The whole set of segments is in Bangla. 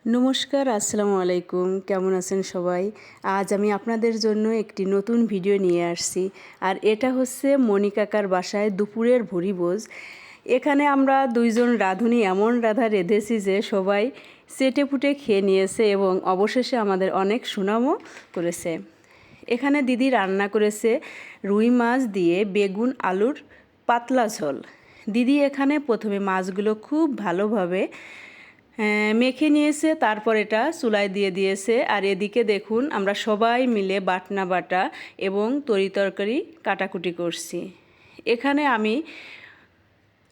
নমস্কার, আসসালামু আলাইকুম। কেমন আছেন সবাই? আজ আমি আপনাদের জন্য একটি নতুন ভিডিও নিয়ে আসছি। আর এটা হচ্ছে মণি কাকার বাসায় দুপুরের ভুরিভোজ। এখানে আমরা দুইজন রাঁধুনি এমন রাধা রেঁধেছি যে সবাই চেটেপুটে খেয়ে নিয়েছে এবং অবশেষে আমাদের অনেক সুনামও করেছে। এখানে দিদি রান্না করেছে রুই মাছ দিয়ে বেগুন আলুর পাতলা ঝোল। দিদি এখানে প্রথমে মাছগুলো খুব ভালোভাবে মেখে নিয়েছে, তারপর এটা চুলায় দিয়ে দিয়েছে। আর এদিকে দেখুন আমরা সবাই মিলে বাটনা বাটা এবং তরিতরকারি কাটাকুটি করছি। এখানে আমি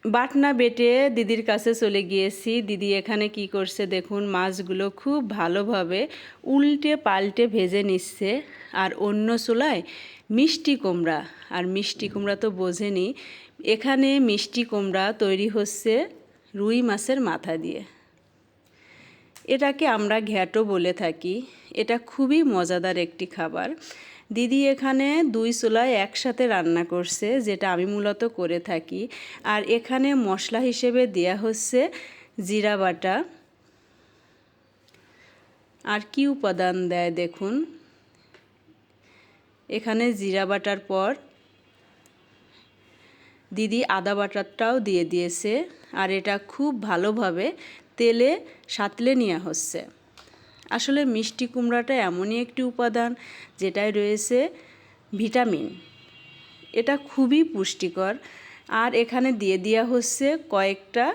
বাটনা বেটে দিদির কাছে চলে গিয়েছি। দিদি এখানে কি করছে দেখুন, মাছগুলো খুব ভালোভাবে উল্টে পাল্টে ভেজে নিচ্ছে। আর অন্য চুলায় মিষ্টি কুমড়া, আর মিষ্টি কুমড়া তো বোঝেনি, এখানে মিষ্টি কুমড়া তৈরি হচ্ছে রুই মাছের মাথা দিয়ে। এটাকে আমরা ঘ্যাঁটো বলে থাকি। এটা খুবই মজাদার একটি খাবার। দিদি এখানে দুই চুলায় একসাথে রান্না করছে, যেটা আমি মূলত করে থাকি। আর এখানে মশলা হিসেবে দেয়া হচ্ছে জিরা বাটা। আর কি উপাদান দেয় দেখুন, এখানে জিরা বাটার পর দিদি আদা বাটাটাও দিয়ে দিয়েছে। আর এটা খুব ভালোভাবে তেলে সাঁতলে নেওয়া হচ্ছে। আসলে মিষ্টি কুমড়াটা এমনই একটি উপাদান যেটায় রয়েছে ভিটামিন। এটা খুবই পুষ্টিকর। আর এখানে দিয়ে দেওয়া হচ্ছে কয়েকটা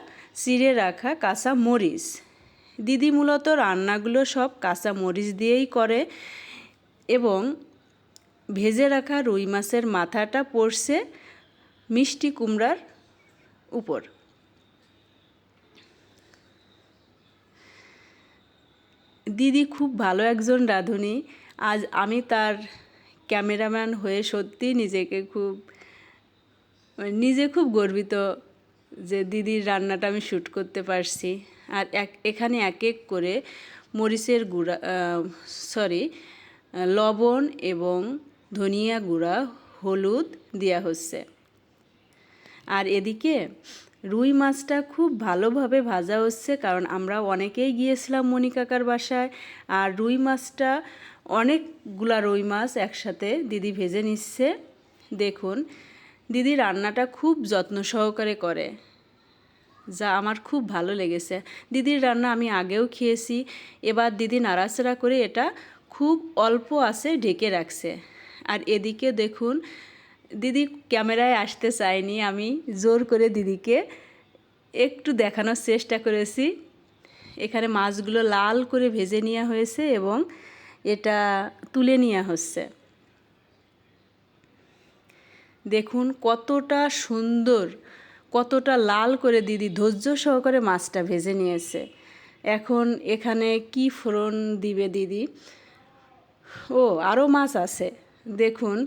চিড়ে রাখা কাঁচা মরিচ। দিদি মূলত রান্নাগুলো সব কাঁচা মরিচ দিয়েই করে। এবং ভেজে রাখা রুই মাছের মাথাটা পড়ছে মিষ্টি কুমড়ার উপর। দিদি খুব ভালো একজন রাঁধুনি। আজ আমি তার ক্যামেরাম্যান হয়ে সত্যি নিজে খুব গর্বিত যে দিদির রান্নাটা আমি শ্যুট করতে পারছি। আর এখানে এক এক করে মরিচের গুঁড়া লবণ এবং ধনিয়া গুঁড়া, হলুদ দেওয়া হচ্ছে। আর এদিকে রুই মাছটা খুব ভালোভাবে ভাজা হচ্ছে, কারণ আমরা অনেকেই গিয়েছিলাম মণি কাকার বাসায়। আর রুই মাছটা অনেকগুলা রুই মাছ একসাথে দিদি ভেজে নিচ্ছে। দেখুন, দিদি রান্নাটা খুব যত্ন সহকারে করে, যা আমার খুব ভালো লেগেছে। দিদির রান্না আমি আগেও খেয়েছি। এবার দিদি নাড়াচাড়া করে এটা খুব অল্প আঁচে ঢেকে রাখছে। আর এদিকে দেখুন, দিদি ক্যামেরায় আসতে চায়নি, আমি জোর করে দিদিকে একটু দেখানোর চেষ্টা করেছি। এখানে মাছগুলো লাল করে ভেজে নেওয়া হয়েছে এবং এটা তুলে নেওয়া হচ্ছে। দেখুন কতটা সুন্দর, কতটা লাল করে দিদি ধৈর্য সহকারে মাছটা ভেজে নিয়েছে। এখন এখানে কি ফোড়ন দিবে দিদি? ও, আরও মাছ আছে। দেখুন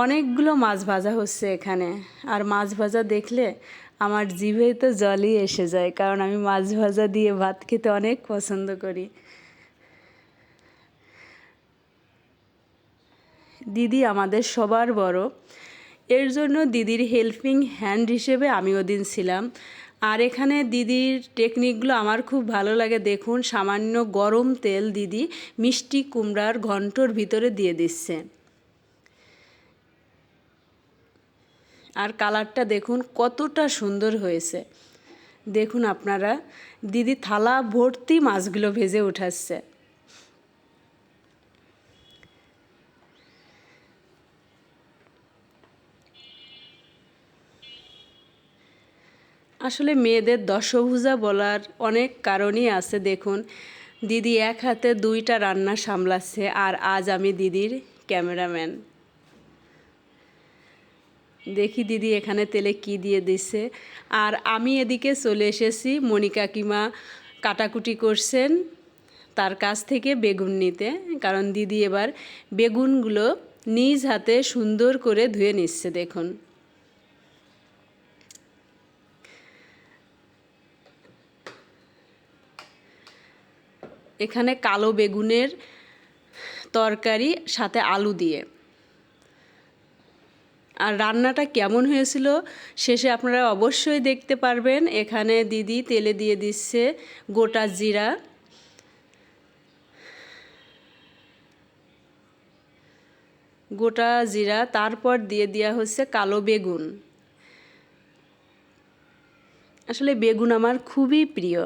অনেকগুলো মাছ ভাজা হচ্ছে এখানে। আর মাছ ভাজা দেখলে আমার জিভে তো জলই এসে যায়, কারণ আমি মাছ ভাজা দিয়ে ভাত খেতে অনেক পছন্দ করি। দিদি আমাদের সবার বড়, এর জন্য দিদির হেল্পিং হ্যান্ড হিসেবে আমি ওদিন ছিলাম। আর এখানে দিদির টেকনিকগুলো আমার খুব ভালো লাগে। দেখুন সামান্য গরম তেল দিদি মিষ্টি কুমড়ার ঘন্টর ভিতরে দিয়ে দিচ্ছে। আর কালারটা দেখুন কতটা সুন্দর হয়েছে। দেখুন আপনারা, দিদি থালা ভর্তি মাছগুলো ভেজে উঠাচ্ছে। আসলে মেয়েদের দশভুজা বলার অনেক কারণই আছে। দেখুন দিদি এক হাতে দুইটা রান্না সামলাচ্ছে, আর আজ আমি দিদির ক্যামেরাম্যান। দেখি দিদি এখানে তেলে কি দিয়ে দিচ্ছে। আর আমি এদিকে চলে এসেছি মণি কাকিমা কাটাকুটি করছেন তার কাছ থেকে বেগুন নিতে, কারণ দিদি এবার বেগুনগুলো নিজ হাতে সুন্দর করে ধুয়ে নিচ্ছে। দেখুন এখানে কালো বেগুনের তরকারি সাথে আলু দিয়ে। আর রান্নাটা কেমন হয়েছিল শেষে আপনারা অবশ্যই দেখতে পারবেন। এখানে দিদি তেলে দিয়ে দিচ্ছে গোটা জিরা, গোটা জিরা, তারপর দিয়ে দেওয়া হচ্ছে কালো বেগুন। আসলে বেগুন আমার খুবই প্রিয়।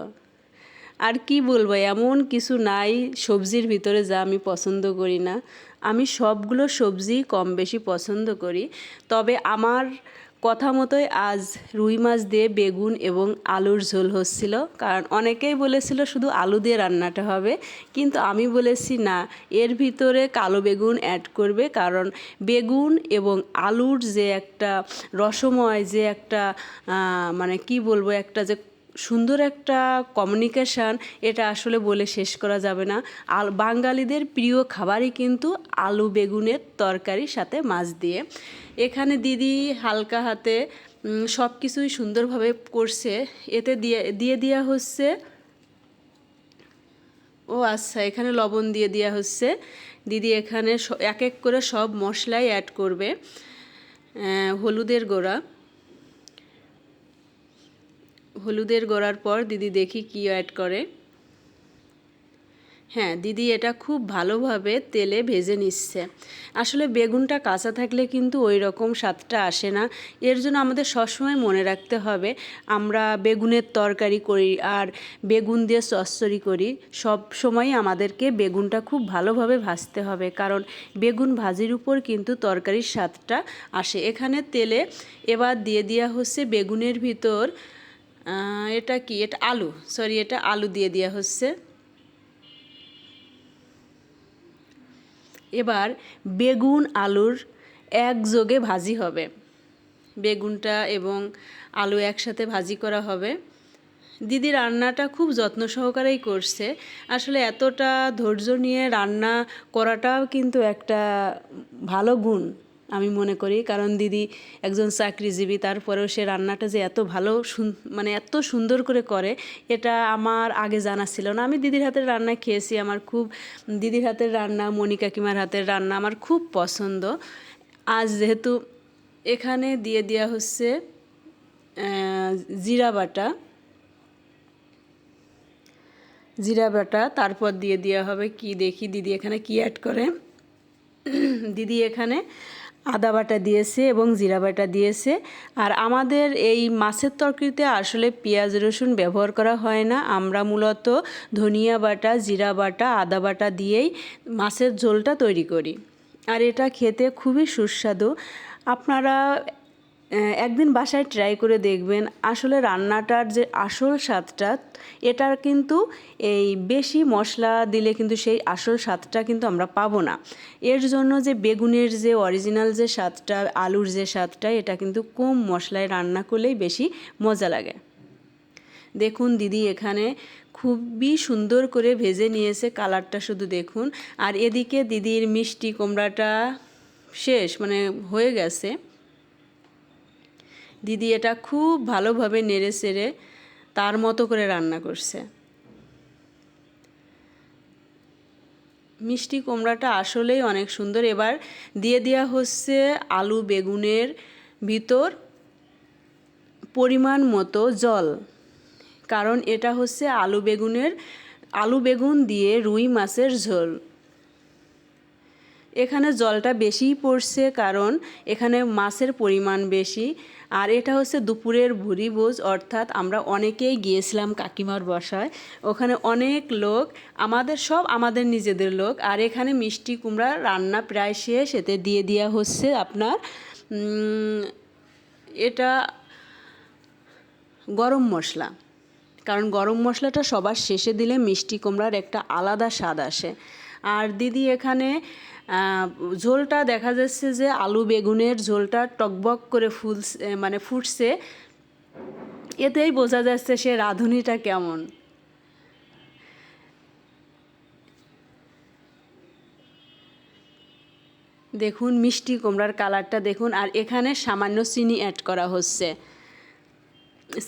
আর কি বলবো, এমন কিছু নাই সবজির ভিতরে যা আমি পছন্দ করি না। আমি সবগুলো সবজি কম বেশি পছন্দ করি। তবে আমার কথা মতোই আজ রুই মাছ দিয়ে বেগুন এবং আলুর ঝোল হচ্ছিল। কারণ অনেকেই বলেছিল শুধু আলু দিয়ে রান্নাটা হবে, কিন্তু আমি বলেছি না, এর ভিতরে কালো বেগুন অ্যাড করবে। কারণ বেগুন এবং আলুর যে একটা রসময়, যে একটা মানে কি বলবো, একটা যে সুন্দর একটা কমিউনিকেশান, এটা আসলে বলে শেষ করা যাবে না। বাঙালিদের প্রিয় খাবারই কিন্তু আলু বেগুনের তরকারির সাথে মাছ দিয়ে। এখানে দিদি হালকা হাতে সব কিছুই সুন্দরভাবে করছে। এতে দিয়ে দেওয়া হচ্ছে, ও আচ্ছা, এখানে লবণ দিয়ে দেওয়া হচ্ছে। দিদি এখানে এক এক করে সব মশলাই অ্যাড করবে। হলুদের গুঁড়ার পর দিদি দেখি কি অ্যাড করে। হ্যাঁ, দিদি এটা খুব ভালোভাবে তেলে ভেজে নিচ্ছে। আসলে বেগুনটা কাঁচা থাকলে কিন্তু ওই রকম স্বাদটা আসে না। এর জন্য আমাদের সবসময় মনে রাখতে হবে, আমরা বেগুনের তরকারি করি আর বেগুন দিয়ে চচ্চড়ি করি, সব সময় আমাদেরকে বেগুনটা খুব ভালোভাবে ভাজতে হবে। কারণ বেগুন ভাজির উপর কিন্তু তরকারির স্বাদটা আসে। এখানে তেলে এবার দিয়ে দেওয়া হচ্ছে বেগুনের ভিতর, এটা কি, এটা আলু, এটা আলু দিয়ে দেওয়া হচ্ছে। এবার বেগুন আলুর একযোগে ভাজি হবে। বেগুনটা এবং আলু একসাথে ভাজি করা হবে। দিদি রান্নাটা খুব যত্ন সহকারেই করছে। আসলে এতটা ধৈর্য নিয়ে রান্না করাটাও কিন্তু একটা ভালো গুণ আমি মনে করি। কারণ দিদি একজন চাকরিজীবী, তারপরেও সে রান্নাটা যে এত ভালো মানে এত সুন্দর করে করে, এটা আমার আগে জানা ছিল না। আমি দিদির হাতের রান্না খেয়েছি, আমার খুব দিদির হাতের রান্না, মণি কাকিমার হাতের রান্না আমার খুব পছন্দ। আজ যেহেতু এখানে দিয়ে দেওয়া হচ্ছে জিরা বাটা, তারপর দিয়ে দেওয়া হবে কি দেখি দিদি এখানে কি অ্যাড করে। দিদি এখানে আদা বাটা দিয়েছে এবং জিরা বাটা দিয়েছে। আর আমাদের এই মাছের তরকারিতে আসলে পেঁয়াজ রসুন ব্যবহার করা হয় না। আমরা মূলত ধনিয়া বাটা, জিরা বাটা, আদা বাটা দিয়েই মাছের ঝোলটা তৈরি করি। আর এটা খেতে খুবই সুস্বাদু। আপনারা একদিন বাসায় ট্রাই করে দেখবেন। আসলে রান্নাটার যে আসল স্বাদটা, এটার কিন্তু এই বেশি মশলা দিলে কিন্তু সেই আসল স্বাদটা কিন্তু আমরা পাবো না। এর জন্য যে বেগুনের যে অরিজিনাল যে স্বাদটা, আলুর যে স্বাদটা, এটা কিন্তু কম মশলায় রান্না করলেই বেশি মজা লাগে। দেখুন দিদি এখানে খুবই সুন্দর করে ভেজে নিয়েছে, কালারটা শুধু দেখুন। আর এদিকে দিদির মিষ্টি কুমড়াটা শেষ, মানে হয়ে গেছে। দিদি এটা খুব ভালোভাবে নেড়ে চেড়ে তার মতো করে রান্না করছে। মিষ্টি কুমড়াটা আসলেই অনেক সুন্দর। এবার দিয়ে দেওয়া হচ্ছে আলু বেগুনের ভিতর পরিমাণ মতো জল। কারণ এটা হচ্ছে আলু বেগুন দিয়ে রুই মাছের ঝোল। এখানে জলটা বেশিই পড়ছে, কারণ এখানে মাছের পরিমাণ বেশি। আর এটা হচ্ছে দুপুরের ভুরিভোজ, অর্থাৎ আমরা অনেকেই গিয়েছিলাম কাকিমার বাসায়। ওখানে অনেক লোক, আমাদের নিজেদের লোক। আর এখানে মিষ্টি কুমড়া রান্না প্রায় শেষ। এতে দিয়ে দেওয়া হচ্ছে আপনার এটা গরম মশলা। কারণ গরম মশলাটা সবার শেষে দিলে মিষ্টি কুমড়ার একটা আলাদা স্বাদ আসে। আর দিদি এখানে ঝোলটা দেখা যাচ্ছে যে আলু বেগুনের ঝোলটা টকবক করে ফুটছে। এতেই বোঝা যাচ্ছে সে রাঁধুনিটা কেমন। দেখুন মিষ্টি কুমড়ার কালারটা দেখুন। আর এখানে সামান্য চিনি অ্যাড করা হচ্ছে।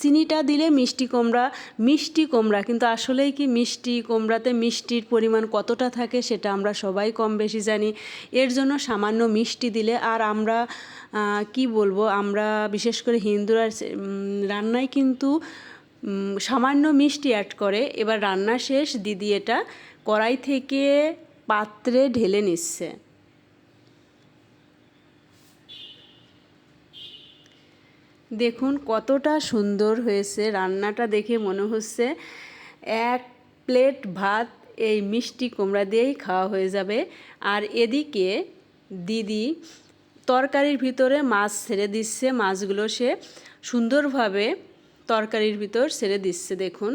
চিনিটা দিলে মিষ্টি কুমড়া কিন্তু আসলেই কি মিষ্টি কুমড়াতে মিষ্টির পরিমাণ কতটা থাকে সেটা আমরা সবাই কম বেশি জানি। এর জন্য সামান্য মিষ্টি দিলে, আর আমরা কি বলবো, আমরা বিশেষ করে হিন্দুরা রান্নায় কিন্তু সামান্য মিষ্টি অ্যাড করে। এবার রান্না শেষ, দিদি এটা কড়াই থেকে পাত্রে ঢেলে নিচ্ছে। দেখুন কতটা সুন্দর হয়েছে, রান্নাটা দেখে মনে হচ্ছে 1 প্লেট ভাত এই মিষ্টি কুমড়া দিয়েই খাওয়া হয়ে যাবে। আর এদিকে দিদি তরকারির ভিতরে মাছ ছেড়ে দিচ্ছে, মাছগুলো সে সুন্দরভাবে তরকারির ভিতর ছেড়ে দিচ্ছে দেখুন।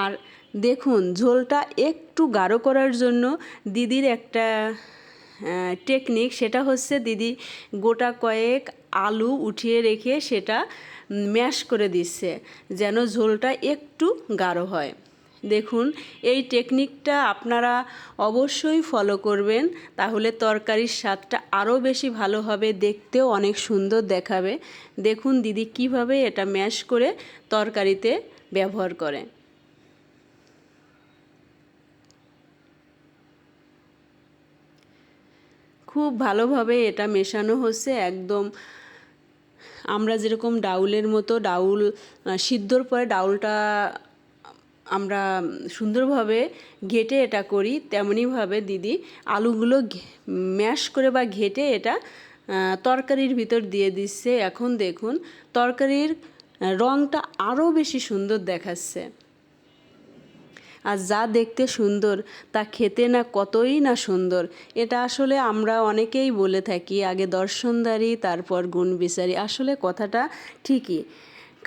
আর দেখুন ঝোলটা একটু গাঢ় করার জন্য দিদির একটা টেকনিক, সেটা হচ্ছে দিদি গোটা কয়েক আলু উঠিয়ে রেখে সেটা ম্যাশ করে দিচ্ছে যেন ঝোলটা একটু গাঢ় হয়। দেখুন এই টেকনিকটা আপনারা অবশ্যই ফলো করবেন, তাহলে তরকারির স্বাদটা আরও বেশি ভালো হবে, দেখতেও অনেক সুন্দর দেখাবে। দেখুন দিদি কিভাবে এটা ম্যাশ করে তরকারিতে ব্যবহার করে। খুব ভালোভাবে এটা মেশানো হচ্ছে, একদম আমরা যেরকম ডাউলের মতো ডাউল সিদ্ধর পরে ডাউলটা আমরা সুন্দরভাবে ঘেটে এটা করি, তেমনিভাবে দিদি আলুগুলো ম্যাশ করে বা ঘেটে এটা তরকারির ভিতর দিয়ে দিচ্ছে। এখন দেখুন তরকারির রঙটা আরও বেশি সুন্দর দেখাচ্ছে। আর যা দেখতে সুন্দর তা খেতে না কতই না সুন্দর। এটা আসলে আমরা অনেকেই বলে থাকি আগে দর্শনদারি তারপর গুণ বিচারি, আসলে কথাটা ঠিকই।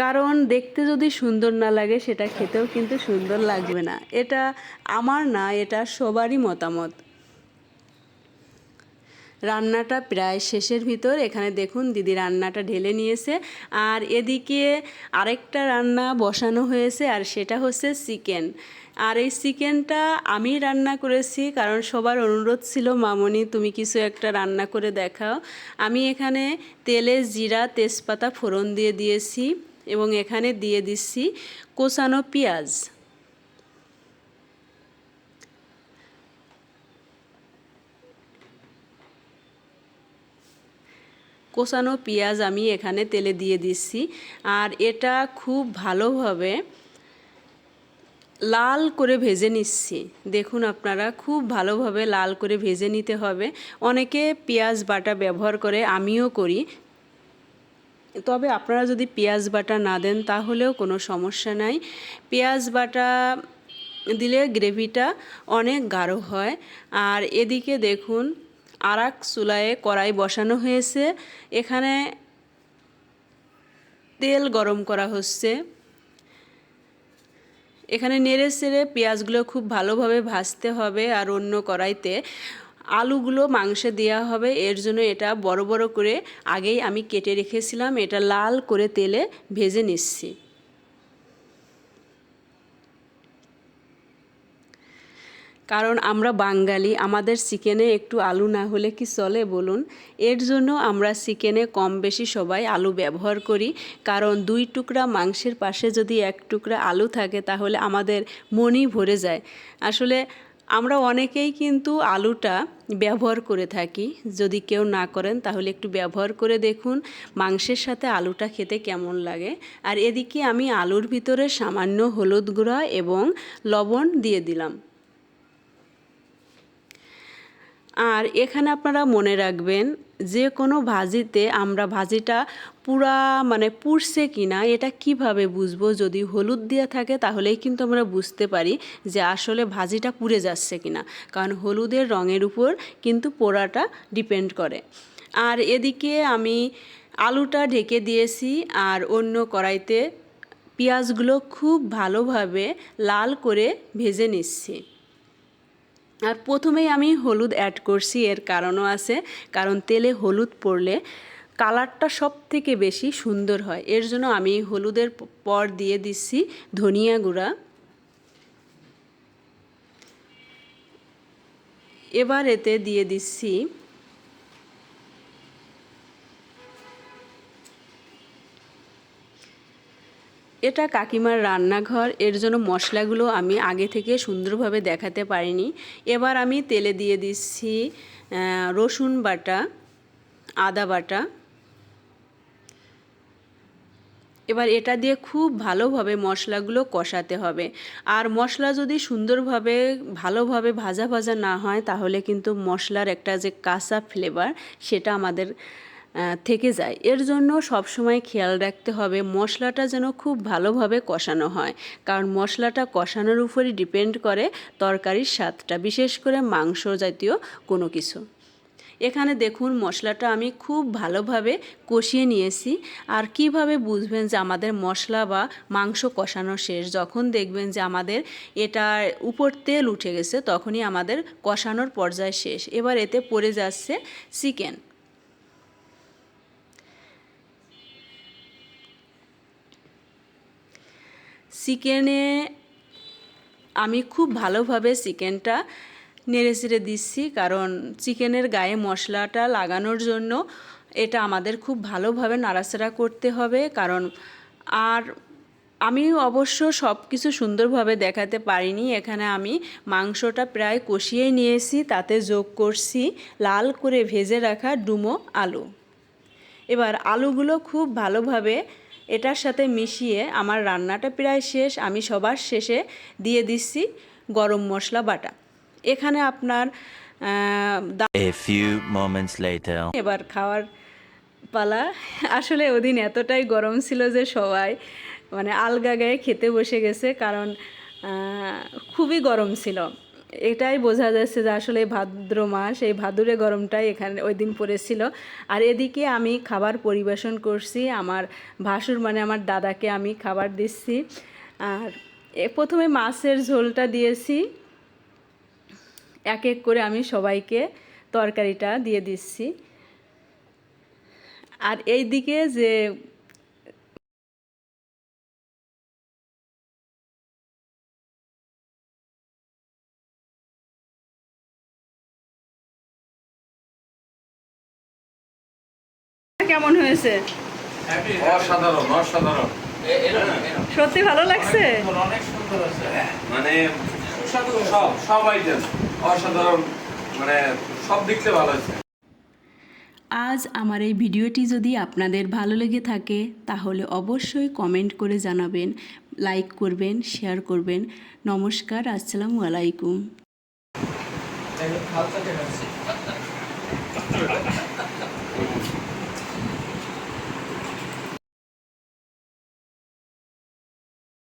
কারণ দেখতে যদি সুন্দর না লাগে সেটা খেতেও কিন্তু সুন্দর লাগবে না। এটা আমার না, এটা সবারই মতামত। রান্নাটা প্রায় শেষের ভিতর, এখানে দেখুন দিদি রান্নাটা ঢেলে নিয়েছে। আর এদিকে আরেকটা রান্না বসানো হয়েছে, আর সেটা হচ্ছে চিকেন। আর এই চিকেনটা আমি রান্না করেছি, কারণ সবার অনুরোধ ছিল মামনি তুমি কিছু একটা রান্না করে দেখাও। আমি এখানে তেলে জিরা তেজপাতা ফোড়ন দিয়ে দিয়েছি এবং এখানে দিয়ে দিচ্ছি কোচানো পেঁয়াজ। কোচানো পেঁয়াজ আমি এখানে তেলে দিয়ে দিচ্ছি। আর এটা খুব ভালোভাবে লাল করে ভেজে নিচ্ছি। দেখুন আপনারা খুব ভালোভাবে লাল করে ভেজে নিতে হবে। অনেকে পেঁয়াজ বাটা ব্যবহার করে, আমিও করি, তবে আপনারা যদি পেঁয়াজ বাটা না দেন তাহলেও কোনো সমস্যা নাই। পেঁয়াজ বাটা দিলে গ্রেভিটা অনেক গাঢ় হয়। আর এদিকে দেখুন আরেক চুলায় কড়াই বসানো হয়েছে, এখানে তেল গরম করা হচ্ছে। এখানে নেড়ে চেড়ে পেঁয়াজগুলো খুব ভালোভাবে ভাজতে হবে। আর অন্য কড়াইতে আলুগুলো মাংসে দেওয়া হবে, এর জন্য এটা বড় বড় করে আগেই আমি কেটে রেখেছিলাম, এটা লাল করে তেলে ভেজে নিচ্ছি। কারণ আমরা বাঙালি, আমাদের চিকেনে একটু আলু না হলে কি চলে বলুন? এর জন্য আমরা চিকেনে কম বেশি সবাই আলু ব্যবহার করি। কারণ 2 টুকরা মাংসের পাশে যদি 1 টুকরা আলু থাকে তাহলে আমাদের মনই ভরে যায়। আসলে আমরা অনেকেই কিন্তু আলুটা ব্যবহার করে থাকি, যদি কেউ না করেন তাহলে একটু ব্যবহার করে দেখুন মাংসের সাথে আলুটা খেতে কেমন লাগে। আর এদিকে আমি আলুর ভিতরে সামান্য হলুদ গুঁড়া এবং লবণ দিয়ে দিলাম। আর এখানে আপনারা মনে রাখবেন যে কোনো ভাজিতে আমরা ভাজিটা পুড়ছে কিনা এটা কিভাবে বুঝবো? যদি হলুদ দেওয়া থাকে তাহলেই কিন্তু আমরা বুঝতে পারি যে আসলে ভাজিটা পুড়ে যাচ্ছে কিনা, কারণ হলুদের রঙের উপর কিন্তু পোড়াটা ডিপেন্ড করে। আর এদিকে আমি আলুটা ঢেকে দিয়েছি, আর অন্য কড়াইতে পেঁয়াজগুলো খুব ভালোভাবে লাল করে ভেজে নিচ্ছি। আর প্রথমেই আমি হলুদ অ্যাড করছি, এর কারণও আছে, কারণ তেলে হলুদ পড়লে কালারটা সব থেকে বেশি সুন্দর হয়। এর জন্য আমি হলুদের পর দিয়ে দিচ্ছি ধনিয়া গুঁড়া। এবার এতে দিয়ে দিচ্ছি এটা কাকিমার রান্নাঘর, এর জন্য মশলাগুলো আমি আগে থেকে সুন্দরভাবে দেখাতে পারিনি। এবার আমি তেলে দিয়ে দিচ্ছি রসুন বাটা, আদা বাটা, এবার এটা দিয়ে খুব ভালোভাবে মশলাগুলো কষাতে হবে। আর মশলা যদি সুন্দরভাবে ভালোভাবে ভাজা ভাজা না হয় তাহলে কিন্তু মশলার একটা যে কাঁচা ফ্লেভার সেটা আমাদের থেকে যায়। এর জন্য সবসময় খেয়াল রাখতে হবে মশলাটা যেন খুব ভালোভাবে কষানো হয়, কারণ মশলাটা কষানোর উপরই ডিপেন্ড করে তরকারির স্বাদটা, বিশেষ করে মাংস জাতীয় কোনো কিছু। এখানে দেখুন মশলাটা আমি খুব ভালোভাবে কষিয়ে নিয়েছি। আর কিভাবে বুঝবেন যে আমাদের মশলা বা মাংস কষানো শেষ? যখন দেখবেন যে আমাদের এটার উপর তেল উঠে গেছে তখনই আমাদের কষানোর পর্যায় শেষ। এবার এতে পড়ে যাচ্ছে চিকেন। চিকেনে আমি খুব ভালোভাবে চিকেনটা নেড়েচেড়ে দিচ্ছি, কারণ চিকেনের গায়ে মশলাটা লাগানোর জন্য এটা আমাদের খুব ভালোভাবে নাড়াচাড়া করতে হবে। কারণ আর আমি অবশ্য সব কিছু সুন্দরভাবে দেখাতে পারিনি। এখানে আমি মাংসটা প্রায় কষিয়ে নিয়েছি, তাতে যোগ করছি লাল করে ভেজে রাখা ডুমো আলু। এবার আলুগুলো খুব ভালোভাবে এটার সাথে মিশিয়ে আমার রান্নাটা প্রায় শেষ। আমি সবার শেষে দিয়ে দিচ্ছি গরম মশলা বাটা। এখানে আপনার A few moments later. এবার খাওয়ার পালা। আসলে ওদিন এতটাই গরম ছিল যে সবাই মানে আলগা গায়ে খেতে বসে গেছে, কারণ খুবই গরম ছিল। এটাই বোঝা যাচ্ছে যে আসলে ভাদ্র মাস, এই ভাদুরে গরমটাই এখানে ওই দিন পড়েছিল। আর এদিকে আমি খাবার পরিবেশন করছি, আমার ভাসুর মানে আমার দাদাকে আমি খাবার দিচ্ছি। আর প্রথমে মাছের ঝোলটা দিয়েছি, এক এক করে আমি সবাইকে তরকারিটা দিয়ে দিচ্ছি। আর এই দিকে যে কেমন হয়েছে? অসাধারণ অসাধারণ, সত্যি ভালো লাগছে। অনেক সুন্দর আছে, মানে সুস্বাদু, সব সব আইটেম অসাধারণ, মানে সব দিক থেকে ভালো আছে। আজ আমার এই ভিডিওটি যদি আপনাদের ভালো লেগে থাকে তাহলে অবশ্যই কমেন্ট করে জানাবেন, লাইক করবেন, শেয়ার করবেন। নমস্কার, আসসালামু আলাইকুম।